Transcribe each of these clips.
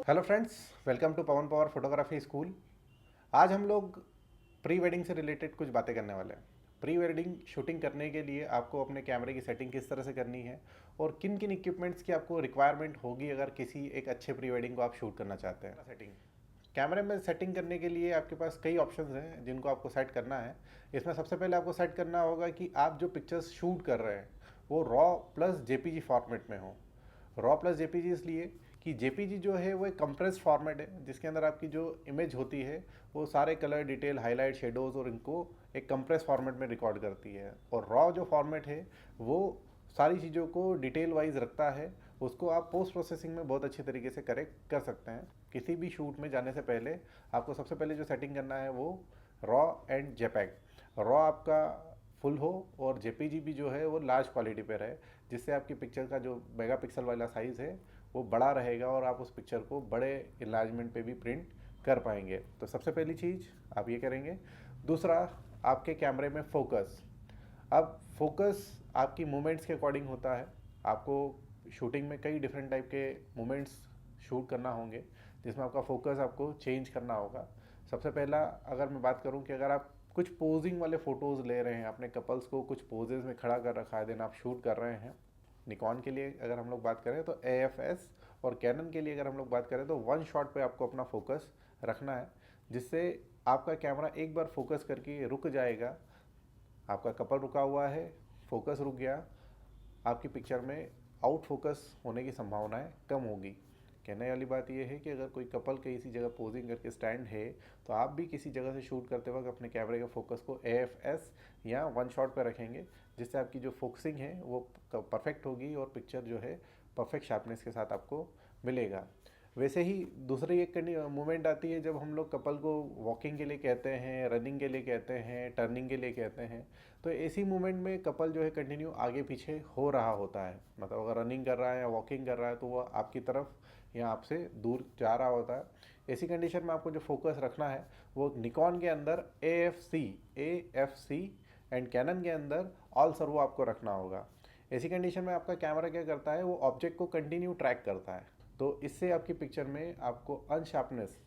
Hello friends, welcome to Pawan Pawar photography school. आज हम लोग प्री वेडिंग से रिलेटेड कुछ बातें करने वाले हैं। प्री वेडिंग शूटिंग करने के लिए आपको अपने कैमरे की सेटिंग किस तरह से करनी है और किन किन इक्विपमेंट्स की आपको रिक्वायरमेंट होगी अगर किसी एक अच्छे प्री वेडिंग को आप शूट करना चाहते हैं। सेटिंग कैमरे में सेटिंग करने के लिए आपके पास कई ऑप्शंस हैं जिनको आपको सेट करना है। इसमें सबसे पहले आपको सेट करना होगा कि आप जो पिक्चर्स शूट कर रहे हैं वो रॉ प्लस जेपीजी फॉर्मेट में हो। रॉ प्लस जेपीजी इसलिए कि जेपीजी जो है वो एक कंप्रेस्ड फॉर्मेट है जिसके अंदर आपकी जो इमेज होती है वो सारे कलर डिटेल हाईलाइट शेडोज़ और इनको एक कंप्रेस फॉर्मेट में रिकॉर्ड करती है। और रॉ जो फॉर्मेट है वो सारी चीज़ों को डिटेल वाइज रखता है। उसको आप पोस्ट प्रोसेसिंग में बहुत अच्छे तरीके से करेक्ट कर सकते हैं। किसी भी शूट में जाने से पहले आपको सबसे पहले जो सेटिंग करना है वो रॉ एंड जेपैग। रॉ आपका फुल हो और जेपीजी भी जो है वो लार्ज क्वालिटी पर है, जिससे आपकी पिक्चर का जो मेगापिक्सल वाला साइज़ है वो बड़ा रहेगा और आप उस पिक्चर को बड़े इन्लार्जमेंट पे भी प्रिंट कर पाएंगे। तो सबसे पहली चीज़ आप ये करेंगे। दूसरा, आपके कैमरे में फोकस। अब फोकस आपकी मूवमेंट्स के अकॉर्डिंग होता है। आपको शूटिंग में कई डिफरेंट टाइप के मूवमेंट्स शूट करना होंगे जिसमें आपका फोकस आपको चेंज करना होगा। सबसे पहला अगर मैं बात करूं कि अगर आप कुछ पोजिंग वाले फ़ोटोज़ ले रहे हैं, अपने कपल्स को कुछ पोजेज में खड़ा कर रखा है, देन आप शूट कर रहे हैं। निकॉन के लिए अगर हम लोग बात करें तो AFS, और कैनन के लिए अगर हम लोग बात करें तो वन शॉट पे आपको अपना फोकस रखना है, जिससे आपका कैमरा एक बार फोकस करके रुक जाएगा। आपका कपल रुका हुआ है, फोकस रुक गया, आपकी पिक्चर में आउट फोकस होने की संभावनाएं कम होगी। कहने वाली बात यह है कि अगर कोई कपल किसी जगह पोजिंग करके स्टैंड है तो आप भी किसी जगह से शूट करते वक्त अपने कैमरे के फोकस को AFS या वन शॉट पर रखेंगे, जिससे आपकी जो फोकसिंग है वो परफेक्ट होगी और पिक्चर जो है परफेक्ट शार्पनेस के साथ आपको मिलेगा। वैसे ही दूसरी एक मूवमेंट आती है जब हम लोग कपल को वॉकिंग के लिए कहते हैं, रनिंग के लिए कहते हैं, टर्निंग के लिए कहते हैं। तो ऐसी मूवमेंट में कपल जो है कंटिन्यू आगे पीछे हो रहा होता है। मतलब अगर रनिंग कर रहा है या वॉकिंग कर रहा है तो वह आपकी तरफ या आपसे दूर जा रहा होता है। ऐसी कंडीशन में आपको जो फोकस रखना है वो निकॉन के अंदर AFC एंड कैनन के अंदर ऑल सर्वो आपको रखना होगा। ऐसी कंडीशन में आपका कैमरा क्या करता है, वो ऑब्जेक्ट को कंटिन्यू ट्रैक करता है। तो इससे आपकी पिक्चर में आपको अनशार्पनेस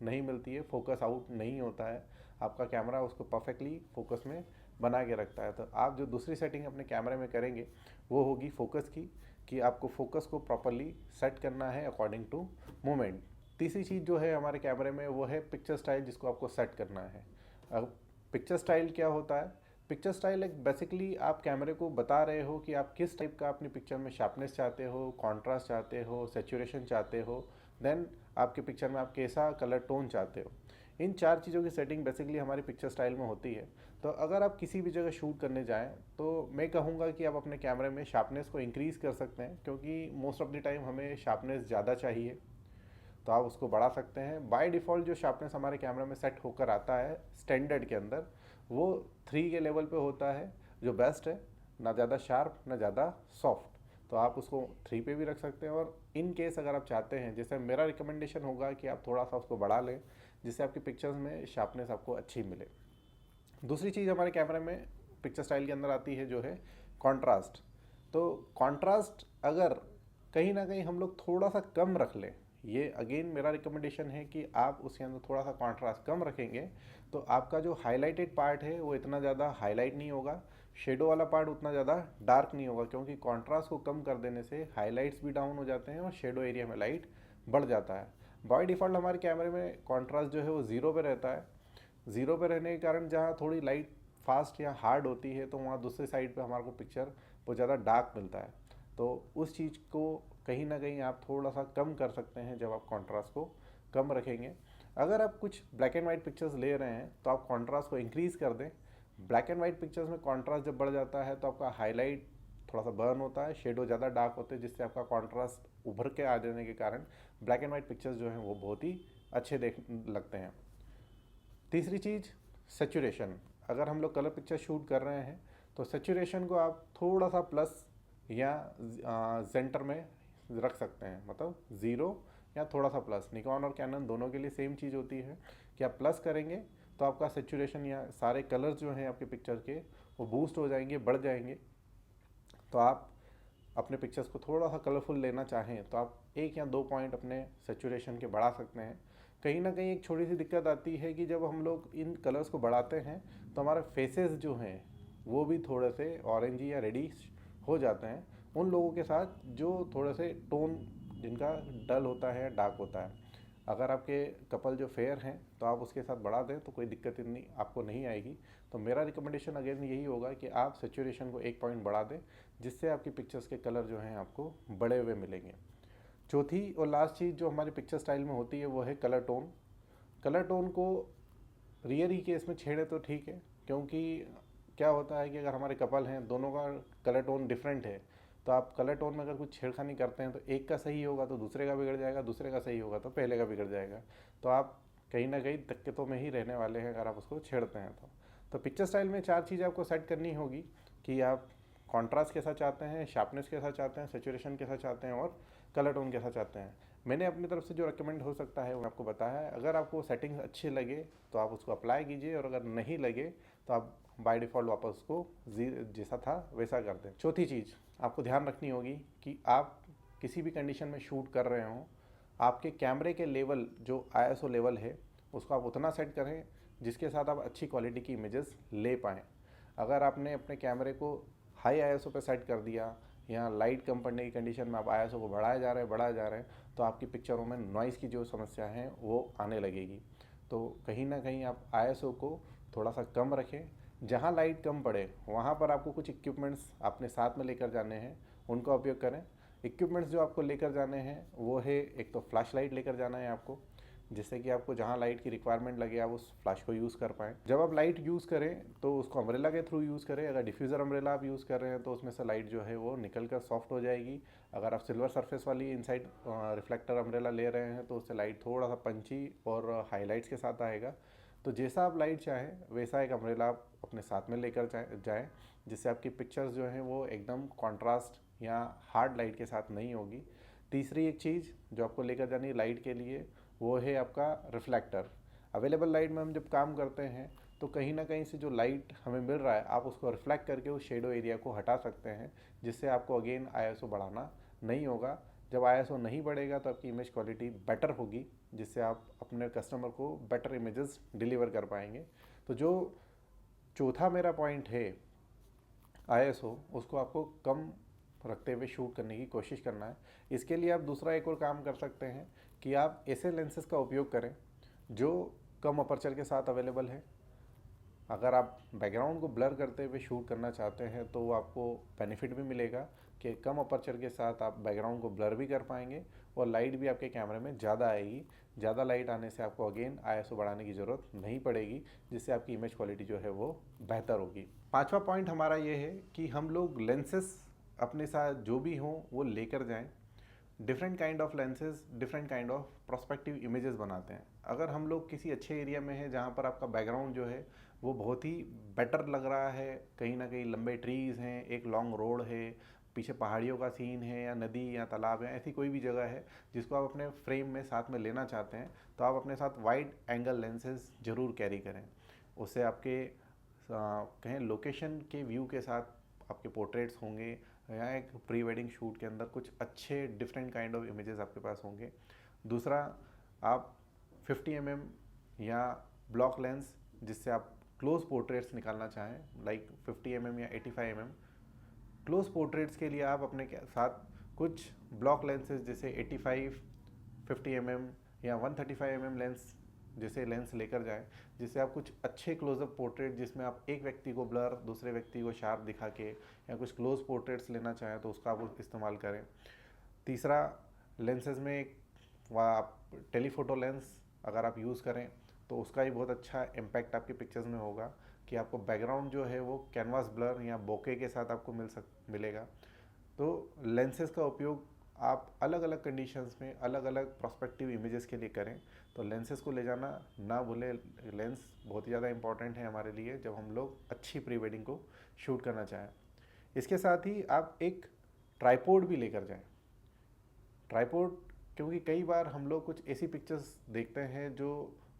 नहीं मिलती है, फोकस आउट नहीं होता है। आपका कैमरा उसको परफेक्टली फोकस में बना के रखता है। तो आप जो दूसरी सेटिंग अपने कैमरे में करेंगे वो होगी फोकस की, कि आपको फोकस को प्रॉपरली सेट करना है अकॉर्डिंग टू मूवमेंट। तीसरी चीज़ जो है हमारे कैमरे में वो है पिक्चर स्टाइल, जिसको आपको सेट करना है। अब पिक्चर स्टाइल क्या होता है? पिक्चर स्टाइल एक बेसिकली आप कैमरे को बता रहे हो कि आप किस टाइप का अपनी पिक्चर में शार्पनेस चाहते हो, कॉन्ट्रास्ट चाहते हो, सेचुरेशन चाहते हो, देन आपकी पिक्चर में आप कैसा कलर टोन चाहते हो। इन चार चीज़ों की सेटिंग बेसिकली हमारी पिक्चर स्टाइल में होती है। तो अगर आप किसी भी जगह शूट करने जाएं तो मैं कहूँगा कि आप अपने कैमरे में शार्पनेस को इंक्रीज़ कर सकते हैं, क्योंकि मोस्ट ऑफ द टाइम हमें शार्पनेस ज़्यादा चाहिए। तो आप उसको बढ़ा सकते हैं। बाय डिफ़ॉल्ट जो शार्पनेस हमारे कैमरा में सेट होकर आता है स्टैंडर्ड के अंदर, वो 3 के लेवल पे होता है, जो बेस्ट है। ना ज़्यादा शार्प ना ज़्यादा सॉफ्ट। तो आप उसको 3 पे भी रख सकते हैं। और इन केस अगर आप चाहते हैं, जैसे मेरा रिकमेंडेशन होगा कि आप थोड़ा सा उसको बढ़ा लें, जिससे आपकी पिक्चर्स में शार्पनेस आपको अच्छी मिले। दूसरी चीज़ हमारे कैमरे में पिक्चर स्टाइल के अंदर आती है जो है कॉन्ट्रास्ट। तो कॉन्ट्रास्ट अगर कहीं ना कहीं हम लोग थोड़ा सा कम रख लें, ये अगेन मेरा रिकमेंडेशन है कि आप उसके अंदर थोड़ा सा कॉन्ट्रास्ट कम रखेंगे तो आपका जो हाईलाइटेड पार्ट है वो इतना ज़्यादा हाईलाइट नहीं होगा, शेडो वाला पार्ट उतना ज़्यादा डार्क नहीं होगा, क्योंकि कॉन्ट्रास्ट को कम कर देने से हाईलाइट्स भी डाउन हो जाते हैं और शेडो एरिया में लाइट बढ़ जाता है। बाय डिफ़ॉल्ट हमारे कैमरे में कॉन्ट्रास्ट जो है वो ज़ीरो पे रहता है। ज़ीरो पे रहने के कारण जहाँ थोड़ी लाइट फास्ट या हार्ड होती है तो वहाँ दूसरी साइड पे हमारे को पिक्चर बहुत ज़्यादा डार्क मिलता है। तो उस चीज़ को कहीं ना कहीं आप थोड़ा सा कम कर सकते हैं जब आप कॉन्ट्रास्ट को कम रखेंगे। अगर आप कुछ ब्लैक एंड वाइट पिक्चर्स ले रहे हैं तो आप कॉन्ट्रास्ट को इंक्रीज़ कर दें। ब्लैक एंड वाइट पिक्चर्स में कॉन्ट्रास्ट जब बढ़ जाता है तो आपका हाईलाइट थोड़ा सा बर्न होता है, शेडो ज़्यादा डार्क होते हैं, जिससे आपका कॉन्ट्रास्ट उभर के आ जाने के कारण ब्लैक एंड वाइट पिक्चर्स जो हैं वो बहुत ही अच्छे देख लगते हैं। तीसरी चीज़ सेचुरेशन। अगर हम लोग कलर पिक्चर शूट कर रहे हैं तो सेचुरेशन को आप थोड़ा सा प्लस या सेंटर में रख सकते हैं, मतलब ज़ीरो या थोड़ा सा प्लस। निकॉन और कैनन दोनों के लिए सेम चीज़ होती है कि आप प्लस करेंगे तो आपका सेचुरेशन या सारे कलर्स जो हैं आपके पिक्चर के वो बूस्ट हो जाएंगे, बढ़ जाएंगे। तो आप अपने पिक्चर्स को थोड़ा सा कलरफुल लेना चाहें तो आप 1 या 2 पॉइंट अपने सेचुरेशन के बढ़ा सकते हैं। कहीं ना कहीं एक छोटी सी दिक्कत आती है कि जब हम लोग इन कलर्स को बढ़ाते हैं तो हमारे फेसेस जो हैं वो भी थोड़े से ऑरेंजी या रेडिश हो जाते हैं उन लोगों के साथ जो थोड़े से टोन जिनका डल होता है, डार्क होता है। अगर आपके कपल जो फेयर हैं तो आप उसके साथ बढ़ा दें तो कोई दिक्कत इतनी आपको नहीं आएगी। तो मेरा रिकमेंडेशन अगेन यही होगा कि आप सेचुरेशन को 1 पॉइंट बढ़ा दें, जिससे आपकी पिक्चर्स के कलर जो हैं आपको बड़े हुए मिलेंगे। चौथी और लास्ट चीज़ जो हमारी पिक्चर स्टाइल में होती है वो है कलर टोन। कलर टोन को रियर ही केस में छेड़े तो ठीक है, क्योंकि क्या होता है कि अगर हमारे कपल हैं दोनों का कलर टोन डिफरेंट है तो आप कलर टोन में अगर कुछ छेड़खानी करते हैं तो एक का सही होगा तो दूसरे का बिगड़ जाएगा, दूसरे का सही होगा तो पहले का बिगड़ जाएगा। तो आप कहीं ना कहीं दिक्कतों में ही रहने वाले हैं अगर आप उसको छेड़ते हैं तो पिक्चर स्टाइल में 4 चीज़ें आपको सेट करनी होगी कि आप कॉन्ट्रास्ट कैसा चाहते हैं, शार्पनेस कैसा चाहते हैं, सेचुरेशन कैसा चाहते हैं और कलर टोन कैसा चाहते हैं। मैंने अपनी तरफ से जो रिकमेंड हो सकता है वो आपको बताया है। अगर आपको सेटिंग्स अच्छे लगे तो आप उसको अप्लाई कीजिए, और अगर नहीं लगे तो आप बाय डिफ़ॉल्ट वापस उसको जैसा था वैसा कर दें। चौथी चीज़ आपको ध्यान रखनी होगी कि आप किसी भी कंडीशन में शूट कर रहे हों, आपके कैमरे के लेवल जो आईएसओ लेवल है उसको आप उतना सेट करें जिसके साथ आप अच्छी क्वालिटी की इमेजेस ले पाएँ। अगर आपने अपने कैमरे को हाई आईएसओ पे सेट कर दिया या लाइट कम पड़ने की कंडीशन में आप आईएसओ को बढ़ाए जा रहे हैं तो आपकी पिक्चरों में नॉइज़ की जो समस्या है वो आने लगेगी। तो कहीं ना कहीं आप आईएसओ को थोड़ा सा कम रखें। जहाँ लाइट कम पड़े वहाँ पर आपको कुछ इक्विपमेंट्स अपने साथ में लेकर जाने हैं, उनका उपयोग करें। इक्विपमेंट्स जो आपको लेकर जाने हैं वो है, एक तो फ्लैश लाइट लेकर जाना है आपको, जिससे कि आपको जहाँ लाइट की रिक्वायरमेंट लगे आप उस फ्लैश को यूज़ कर पाएँ। जब आप लाइट यूज़ करें तो उसको अम्ब्रेला के थ्रू यूज़ करें। अगर डिफ्यूज़र अम्ब्रेला आप यूज़ कर रहे हैं तो उसमें से लाइट जो है वो निकल कर सॉफ्ट हो जाएगी। अगर आप सिल्वर सरफेस वाली इनसाइड रिफ्लेक्टर अम्ब्रेला ले रहे हैं तो उससे लाइट थोड़ा सा पंची और हाईलाइट्स के साथ आएगा। तो जैसा आप लाइट चाहें वैसा एक अम्ब्रेला आप अपने साथ में लेकर जाएँ, जिससे आपकी पिक्चर्स जो हैं वो एकदम कॉन्ट्रास्ट या हार्ड लाइट के साथ नहीं होगी। तीसरी एक चीज़ जो आपको लेकर जानी है लाइट के लिए वो है आपका रिफ्लेक्टर। अवेलेबल लाइट में हम जब काम करते हैं तो कहीं ना कहीं से जो लाइट हमें मिल रहा है आप उसको रिफ्लेक्ट करके उस शेडो एरिया को हटा सकते हैं, जिससे आपको अगेन आईएसओ बढ़ाना नहीं होगा। जब आईएसओ नहीं बढ़ेगा तो आपकी इमेज क्वालिटी बेटर होगी, जिससे आप अपने कस्टमर को बेटर इमेजेस डिलीवर कर पाएंगे। तो जो चौथा मेरा पॉइंट है आईएसओ, उसको आपको कम रखते हुए शूट करने की कोशिश करना है। इसके लिए आप दूसरा एक और काम कर सकते हैं कि आप ऐसे लेंसेज का उपयोग करें जो कम अपर्चर के साथ अवेलेबल है। अगर आप बैकग्राउंड को ब्लर करते हुए शूट करना चाहते हैं तो आपको बेनिफिट भी मिलेगा कि कम अपर्चर के साथ आप बैकग्राउंड को ब्लर भी कर पाएंगे और लाइट भी आपके कैमरे में ज़्यादा आएगी। ज़्यादा लाइट आने से आपको अगेन आईएसओ बढ़ाने की ज़रूरत नहीं पड़ेगी, जिससे आपकी इमेज क्वालिटी जो है वो बेहतर होगी। पांचवा पॉइंट हमारा ये है कि हम लोग लेंसेज अपने साथ जो भी हों वो लेकर जाएं। Different kind of lenses different kind of prospective images बनाते हैं। अगर हम लोग किसी अच्छे एरिया में हैं जहाँ पर आपका बैकग्राउंड जो है वो बहुत ही बेटर लग रहा है, कहीं ना कहीं लंबे ट्रीज़ हैं, एक लॉन्ग रोड है, पीछे पहाड़ियों का सीन है या नदी या तालाब है, ऐसी कोई भी जगह है जिसको आप अपने फ्रेम में साथ में लेना चाहते हैं, तो आप अपने साथ वाइड एंगल लेंसेज ज़रूर कैरी करें। उससे आपके कहें लोकेशन के व्यू के साथ आपके पोर्ट्रेट्स होंगे या एक प्री वेडिंग शूट के अंदर कुछ अच्छे डिफरेंट काइंड ऑफ इमेजेस आपके पास होंगे। दूसरा, आप 50 mm या ब्लॉक लेंस जिससे आप क्लोज पोर्ट्रेट्स निकालना चाहें, लाइक 50 mm या 85 mm, क्लोज पोर्ट्रेट्स के लिए आप अपने साथ कुछ ब्लॉक लेंसेज जैसे 85, 50 mm या 135 mm लेंस जैसे लेंस लेकर जाएं, जिससे आप कुछ अच्छे क्लोजअप पोर्ट्रेट जिसमें आप एक व्यक्ति को ब्लर दूसरे व्यक्ति को शार्प दिखा के या कुछ क्लोज पोर्ट्रेट्स लेना चाहें तो उसका आप इस्तेमाल करें। तीसरा, लेंसेज में एक आप टेलीफोटो लेंस अगर आप यूज़ करें तो उसका ही बहुत अच्छा इम्पैक्ट आपके पिक्चर्स में होगा कि आपको बैकग्राउंड जो है वो कैनवास ब्लर या बोके के साथ आपको मिलेगा। तो लेंसेज का उपयोग आप अलग अलग कंडीशंस में अलग अलग प्रोस्पेक्टिव इमेजेस के लिए करें। तो लेंसेज को ले जाना ना भूलें। लेंस बहुत ही ज़्यादा इंपॉर्टेंट है हमारे लिए जब हम लोग अच्छी प्री वेडिंग को शूट करना चाहें। इसके साथ ही आप एक ट्राइपॉड भी लेकर जाएं। ट्राइपॉड, क्योंकि कई बार हम लोग कुछ ऐसी पिक्चर्स देखते हैं जो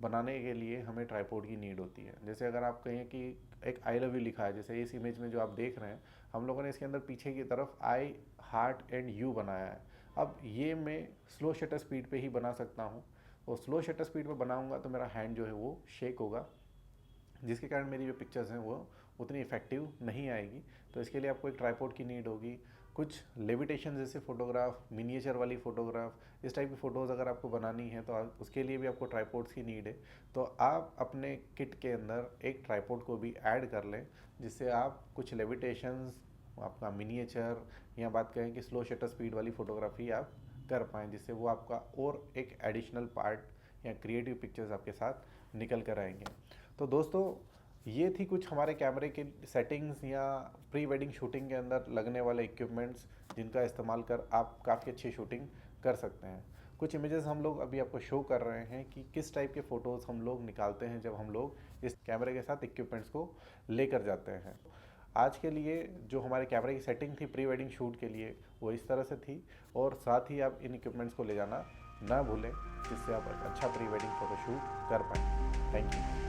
बनाने के लिए हमें ट्राइपॉड की नीड होती है। जैसे अगर आप कहें कि एक आई लव यू लिखा है, जैसे इस इमेज में जो आप देख रहे हैं, हम लोगों ने इसके अंदर पीछे की तरफ आई हार्ट एंड यू बनाया है। अब ये मैं स्लो शटर स्पीड पे ही बना सकता हूँ, और स्लो शटर स्पीड पे बनाऊँगा तो मेरा हैंड जो है वो शेक होगा, जिसके कारण मेरी जो पिक्चर्स हैं वो उतनी इफ़ेक्टिव नहीं आएगी। तो इसके लिए आपको एक ट्राइपॉड की नीड होगी, कुछ लेविटेशन जैसे फ़ोटोग्राफ, मिनिएचर वाली फ़ोटोग्राफ, इस टाइप की फ़ोटोज़ अगर आपको बनानी है तो उसके लिए भी आपको ट्राइपॉड्स की नीड है। तो आप अपने किट के अंदर एक ट्राइपॉड को भी ऐड कर लें, जिससे आप कुछ लेविटेशंस, आपका मिनिएचर, या बात करें कि स्लो शटर स्पीड वाली फ़ोटोग्राफी आप कर पाएँ, जिससे वो आपका और एक एडिशनल पार्ट या क्रिएटिव पिक्चर्स आपके साथ निकल कर आएंगे। तो दोस्तों, ये थी कुछ हमारे कैमरे की सेटिंग्स या प्री वेडिंग शूटिंग के अंदर लगने वाले इक्विपमेंट्स, जिनका इस्तेमाल कर आप काफ़ी अच्छी शूटिंग कर सकते हैं। कुछ इमेजेस हम लोग अभी आपको शो कर रहे हैं कि किस टाइप के फ़ोटोज़ हम लोग निकालते हैं जब हम लोग इस कैमरे के साथ इक्विपमेंट्स को लेकर जाते हैं। आज के लिए जो हमारे कैमरे की सेटिंग थी प्री वेडिंग शूट के लिए, वो इस तरह से थी, और साथ ही आप इन इक्विपमेंट्स को ले जाना ना भूलें, जिससे आप अच्छा प्री वेडिंग फ़ोटोशूट कर पाएँ। Thank you.